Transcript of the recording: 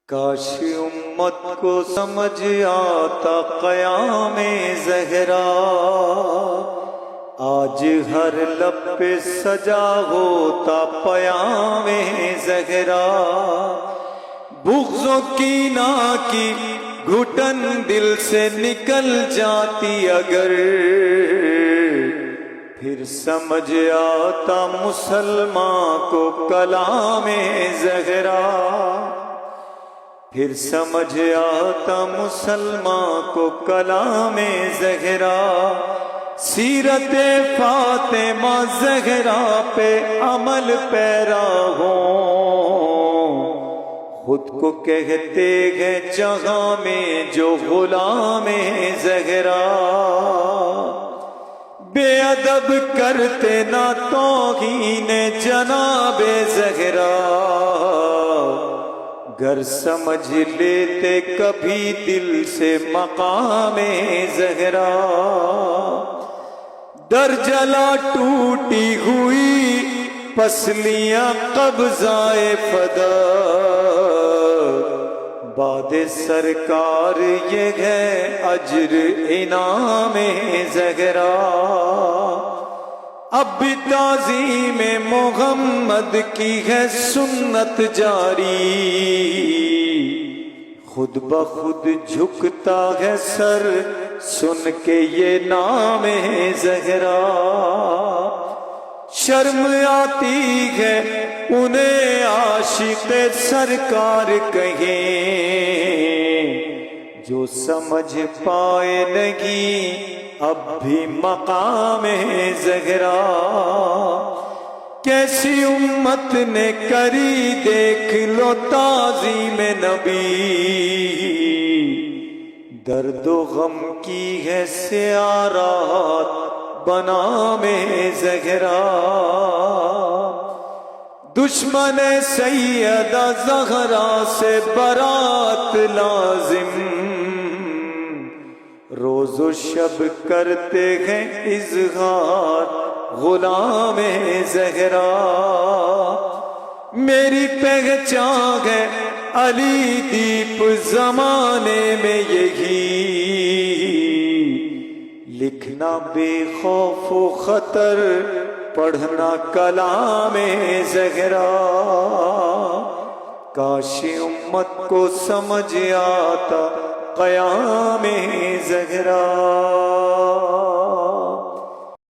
کاش امت کو سمجھ آتا قیام زہرا، آج ہر لب پہ سجا ہوتا پیام زہرا۔ بغض و کینہ کی گھٹن دل سے نکل جاتی اگر، پھر سمجھ آتا مسلمان کو کلام زہرا، پھر سمجھ آتا مسلمان کو کلام زہرا۔ سیرت فاطمہ زہرا پہ عمل پیرا ہوں، خود کو کہتے ہیں جہاں میں جو غلام زہرا۔ بے ادب کرتے نہ توہین جناب زہرا، گر سمجھ لیتے کبھی دل سے مقام زہرا۔ در جلا ٹوٹی ہوئی پسلیاں قبضۂ فدا، باد سرکار یہ ہے اجر انعام زہرا۔ اب بھی تعظیم محمد کی ہے سنت جاری، خود بخود جھکتا ہے سر سن کے یہ نام زہرا۔ شرم آتی ہے انہیں عاشق سرکار کہیں، جو سمجھ پائے نہیں اب بھی مقام زہرا۔ کیسی امت نے کری دیکھ لو تعظیم نبی، درد و غم کی ہے سیارات بنام زہرا۔ دشمن سیدہ زہرا سے برات لازم، روز و شب کرتے ہیں اظہار غلام زہرا۔ میری پہچان ہے علی دیپ زمانے میں یہی، لکھنا بے خوف و خطر پڑھنا کلام زہرا۔ کاش امت کو سمجھ آتا قیام زہرا۔